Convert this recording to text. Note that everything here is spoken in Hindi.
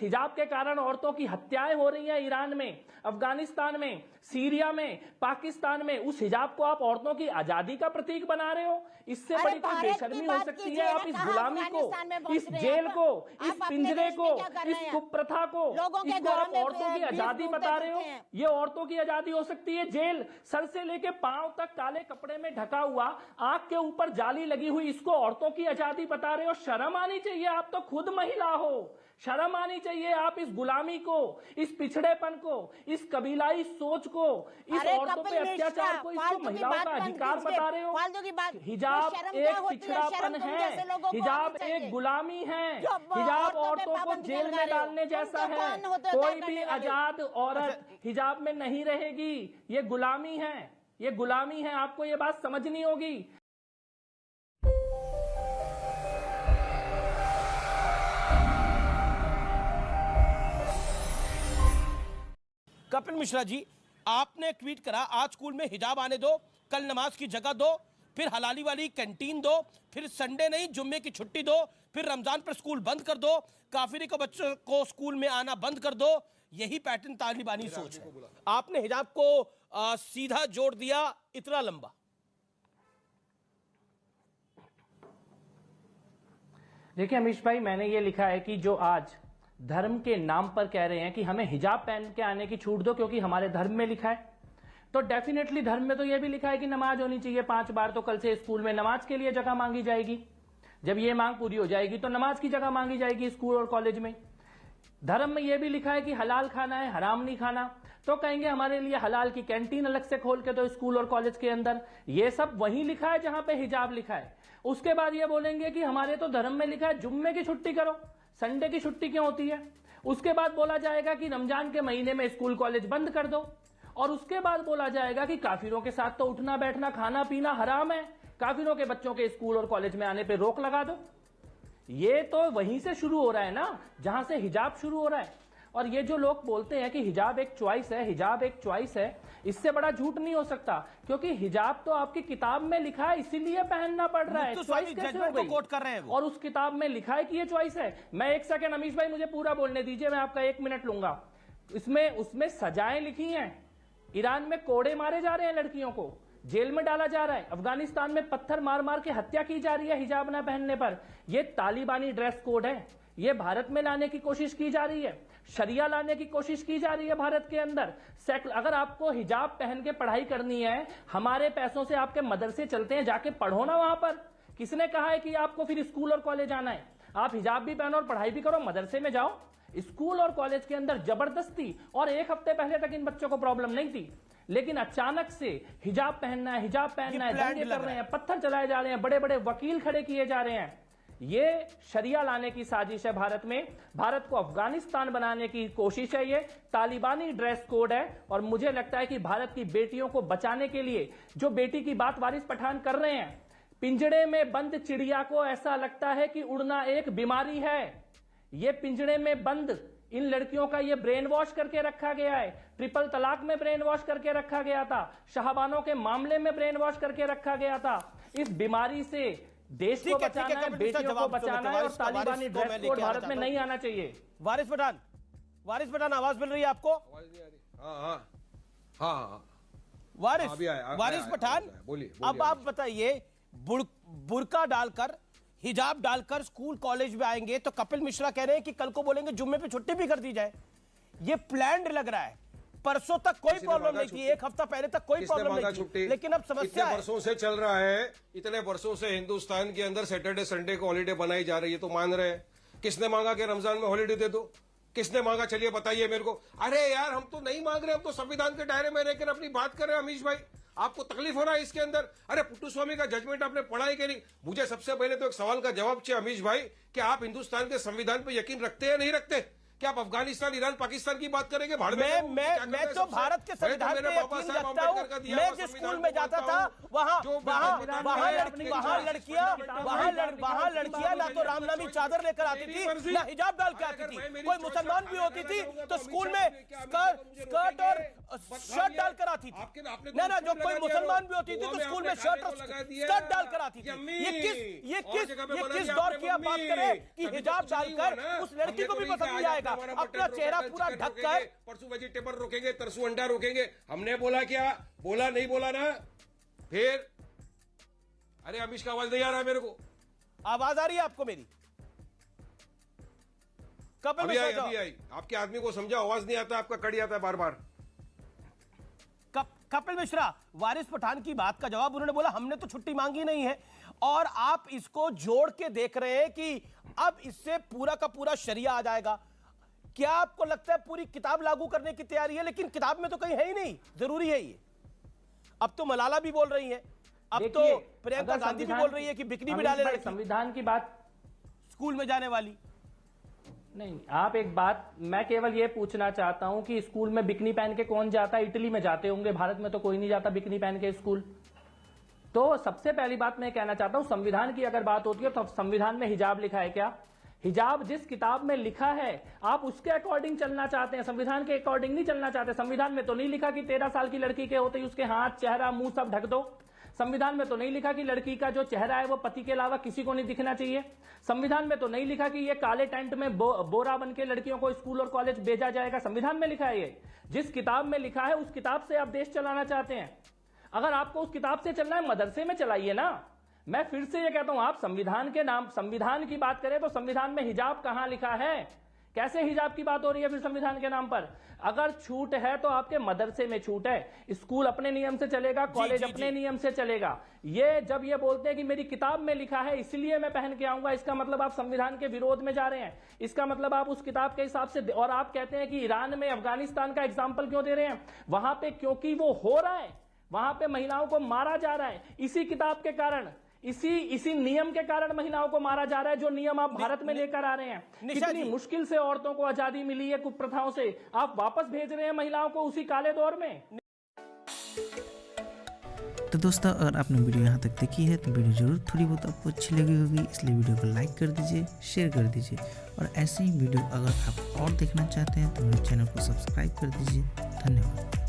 हिजाब के कारण औरतों की हत्याएं हो रही हैं ईरान में, अफगानिस्तान में, सीरिया में, पाकिस्तान में, उस हिजाब को आप औरतों की आजादी का प्रतीक बना रहे हो? इससे बड़ी कोई बेशर्मी हो सकती है? आप इस गुलामी को, इस जेल को, इस पिंजरे को, इस कुप्रथा को, इसको आप औरतों की आजादी बता रहे हो? ये औरतों की आजादी हो सकती है? जेल सर से लेके पांव तक काले कपड़े में ढका हुआ, आंख के ऊपर जाली लगी हुई, इसको औरतों की आजादी बता रहे हो? शर्म आनी चाहिए, आप तो खुद महिला हो। शर्म आनी चाहिए। आप इस गुलामी को, इस पिछड़ेपन को, इस कबीलाई सोच को, इस औरतों पे अत्याचार को, इसको महिलाओं का अधिकार बता रहे हो? हिजाब एक पिछड़ापन है, हिजाब एक गुलामी है, हिजाब औरतों को जेल में डालने जैसा है। कोई भी आजाद औरत हिजाब में नहीं रहेगी। ये गुलामी है, ये गुलामी है। आपको ये बात समझनी होगी। कपिल मिश्रा जी, आपने ट्वीट करा आज स्कूल में हिजाब आने दो, कल नमाज की जगह दो, फिर हलाली वाली कैंटीन दो, फिर संडे नहीं जुम्मे की छुट्टी दो, फिर रमजान पर स्कूल बंद कर दो, काफिरी को बच्चों को स्कूल में आना बंद कर दो। यही पैटर्न तालिबानी सोच है। आपने हिजाब को सीधा जोड़ दिया, इतना लंबा। देखिए अमीश भाई, मैंने ये लिखा है कि जो आज धर्म के नाम पर कह रहे हैं कि हमें हिजाब पहन के आने की छूट दो क्योंकि हमारे धर्म में लिखा है, तो डेफिनेटली धर्म में तो यह भी लिखा है कि नमाज होनी चाहिए 5 बार। तो कल से स्कूल में नमाज के लिए जगह मांगी जाएगी। जब ये मांग पूरी हो जाएगी तो नमाज की जगह मांगी जाएगी स्कूल और कॉलेज में। धर्म में यह भी लिखा है कि हलाल खाना है, हराम नहीं खाना, तो कहेंगे हमारे लिए हलाल की कैंटीन अलग से खोल के दो स्कूल और कॉलेज के अंदर। ये सब वहीं लिखा है जहां पे हिजाब लिखा है। उसके बाद ये बोलेंगे कि हमारे तो धर्म में लिखा है जुम्मे की छुट्टी करो, संडे की छुट्टी क्यों होती है। उसके बाद बोला जाएगा कि रमजान के महीने में स्कूल कॉलेज बंद कर दो। और उसके बाद बोला जाएगा कि काफिरों के साथ तो उठना बैठना खाना पीना हराम है, काफिरों के बच्चों के स्कूल और कॉलेज में आने पे रोक लगा दो। ये तो वहीं से शुरू हो रहा है ना, जहां से हिजाब शुरू हो रहा है। और ये जो लोग बोलते हैं कि हिजाब एक चॉइस है, हिजाब एक चॉइस है, इससे बड़ा झूठ नहीं हो सकता, क्योंकि हिजाब तो आपकी किताब में लिखा है, इसीलिए पहनना पड़ रहा है। चॉइस कैसे हो गई? कोट कर रहे हैं वो। और उस किताब में लिखा है कि ये चॉइस है। मैं एक सेकंड अमीश भाई, मुझे पूरा बोलने दीजिए, मैं आपका 1 मिनट लूंगा। इसमें उसमें सजाएं लिखी हैं। ईरान में कोड़े मारे जा रहे हैं, लड़कियों को जेल में डाला जा रहा है, अफगानिस्तान में पत्थर मार मार के हत्या की जा रही है हिजाब न पहनने पर। यह तालिबानी ड्रेस कोड है, ये भारत में लाने की कोशिश की जा रही है, शरिया लाने की कोशिश की जा रही है भारत के अंदर। अगर आपको हिजाब पहन के पढ़ाई करनी है, हमारे पैसों से आपके मदरसे चलते हैं, जाके पढ़ो ना वहां पर। किसने कहा है कि आपको फिर स्कूल और कॉलेज आना है? आप हिजाब भी पहनो और पढ़ाई भी करो, मदरसे में जाओ। स्कूल और कॉलेज के अंदर जबरदस्ती, और 1 हफ्ते पहले तक इन बच्चों को प्रॉब्लम नहीं थी, लेकिन अचानक से हिजाब पहनना है, हिजाब पहनना है, दंगे कर रहे हैं, पत्थर चलाए जा रहे हैं, बड़े बड़े वकील खड़े किए जा रहे हैं। ये शरिया लाने की साजिश है भारत में। भारत को अफगानिस्तान बनाने की कोशिश है, ये तालिबानी ड्रेस कोड है। और मुझे लगता है कि भारत की बेटियों को बचाने के लिए जो बेटी की बात वारिस पठान कर रहे हैं, पिंजड़े में बंद चिड़िया को ऐसा लगता है कि उड़ना एक बीमारी है। ये पिंजड़े में बंद इन लड़कियों का ये ब्रेन वॉश करके रखा गया है। ट्रिपल तलाक में ब्रेन वॉश करके रखा गया था, शाहबानों के मामले में ब्रेन वॉश करके रखा गया था। इस बीमारी से देश को बचाना है, बेटियों को बचाना है, और तालिबानी ड्रेस कोड भारत में नहीं आना चाहिए। वारिस पठान, आवाज मिल रही है आपको? हाँ। वारिस पठान, अब आप बताइए, बुर्का डालकर, हिजाब डालकर स्कूल कॉलेज में आएंगे तो कपिल मिश्रा कह रहे हैं कि कल को बोलेंगे जुम्मे पे छुट्टी भी कर दी जाए। ये प्लान्ड लग रहा है। परसों तक कोई प्रॉब्लम नहीं थी, 1 हफ्ता पहले तक कोई प्रॉब्लम नहीं थी, लेकिन अब समस्या है। वर्षों से चल रहा है, इतने वर्षों से हिंदुस्तान के अंदर सैटरडे संडे को हॉलीडे बनाई जा रही है, तो मान रहे हैं। किसने मांगा कि रमजान में हॉलीडे दे दो? किसने मांगा? चलिए बताइए मेरे को। अरे यार, हम तो नहीं मांग रहे, हम तो संविधान के दायरे में रहकर अपनी बात कर रहे हैं। अमीश भाई, आपको तकलीफ हो रहा है इसके अंदर? अरे पुट्टू स्वामी का जजमेंट आपने पढ़ा है कि नहीं? मुझे सबसे पहले तो एक सवाल का जवाब चाहिए अमीश भाई, कि आप हिंदुस्तान के संविधान पर यकीन रखते हैं या नहीं रखते? क्या आप अफगानिस्तान, ईरान, पाकिस्तान की बात करेंगे? मैं तो भारत के संविधान पे यकीन रखता हूँ। मैं जिस स्कूल में जाता था वहाँ लड़कियां ना तो रामनामी चादर लेकर आती थी, ना हिजाब डाल के आती थी। कोई मुसलमान भी होती थी तो स्कूल में स्कर्ट शर्ट डालकर आती थी। आपके आपने ना ना, जो कोई मुसलमान भी होती थी गोवा तो में स्कूल में आपने शर्ट खाने और को लगा दिया। स्कर्ट डालकर आती थी। यम्मी। ये और जगह पे बना किस दिया दौर आपने की आप बात मम्मी। करें कि तभी हिजाब तो कुछ नहीं डालकर हुआ ना। उस लड़की हमने को तो भी नहीं पसंद कहा, नहीं आज आएगा, हमारा अपना मटन चेहरा रोकेंगे, पूरा चिकन ढककर। रोकेंगे, परसों वेजिटेबल रोकेंगे, तरसों अंडा रोकेंगे। हमने बोला क्या? बोला नहीं बोला ना? फिर अरे अमीश का आवाज नहीं आ रहा है मेरे को। आवाज आ रही है आपको मेरी? कपिल अभी मिश्रा आई साहब, अभी आई। आपके आदमी को समझा, आवाज नहीं आता, आपका कड़ी आता है बार बार। कपिल मिश्रा, वारिस पठान की बात का जवाब उन्होंने बोला हमने तो छुट्टी मांगी नहीं है, और आप इसको जोड़ के देख रहे हैं कि अब इससे पूरा का पूरा शरिया आ जाएगा। क्या आपको लगता है पूरी किताब लागू करने की तैयारी है? लेकिन किताब में तो कहीं है ही नहीं, जरूरी है ये। अब तो मलाला भी बोल रही है, अब तो प्रियंका गांधी भी बोल रही है कि बिकनी भी डाले लड़की संविधान की बात स्कूल में जाने वाली। नहीं, आप एक बात, मैं केवल ये पूछना चाहता हूं कि स्कूल में बिकनी पहन के कौन जाता है? इटली में जाते होंगे, भारत में तो कोई नहीं जाता बिकनी पहन के स्कूल। तो सबसे पहली बात मैं कहना चाहता हूं, संविधान की अगर बात होती है तो संविधान में हिजाब लिखा है क्या? हिजाब जिस किताब में लिखा है आप उसके अकॉर्डिंग चलना चाहते हैं, संविधान के अकॉर्डिंग नहीं चलना चाहते। संविधान में तो नहीं लिखा कि 13 साल की लड़की के होते ही उसके हाथ, चेहरा, मुंह सब ढक दो। संविधान में तो नहीं लिखा कि लड़की का जो चेहरा है वो पति के अलावा किसी को नहीं दिखना चाहिए। संविधान में तो नहीं लिखा कि ये काले टेंट में बोरा बन के लड़कियों को स्कूल और कॉलेज भेजा जाएगा। संविधान में लिखा है ये। जिस किताब में लिखा है उस किताब से आप देश चलाना चाहते हैं। अगर आपको उस किताब से चलना है, मदरसे में चलाइए ना। मैं फिर से ये कहता हूं, आप संविधान के नाम, संविधान की बात करें तो संविधान में हिजाब कहां लिखा है? कैसे हिजाब की बात हो रही है फिर संविधान के नाम पर? अगर छूट है तो आपके मदरसे में छूट है, स्कूल अपने नियम से चलेगा, कॉलेज अपने नियम से चलेगा। ये जब ये बोलते हैं कि मेरी किताब में लिखा है इसलिए मैं पहन के आऊंगा, इसका मतलब आप संविधान के विरोध में जा रहे हैं। इसका मतलब आप उस किताब के हिसाब से, और आप कहते हैं कि ईरान में अफगानिस्तान का एग्जाम्पल क्यों दे रहे हैं? वहां पे क्योंकि वो हो रहा है, वहां पे महिलाओं को मारा जा रहा है, इसी किताब के कारण, इसी नियम के कारण महिलाओं को मारा जा रहा है, जो नियम आप भारत में लेकर आ रहे हैं। कितनी मुश्किल से औरतों को आजादी मिली है कुप्रथाओं से, आप वापस भेज रहे हैं महिलाओं को उसी काले दौर में। तो दोस्तों, अगर आपने वीडियो यहाँ तक देखी है तो वीडियो जरूर थोड़ी बहुत आपको अच्छी लगी होगी, इसलिए वीडियो को लाइक कर दीजिए, शेयर कर दीजिए, और ऐसे ही वीडियो अगर आप और देखना चाहते हैं तो मेरे चैनल को सब्सक्राइब कर दीजिए। धन्यवाद।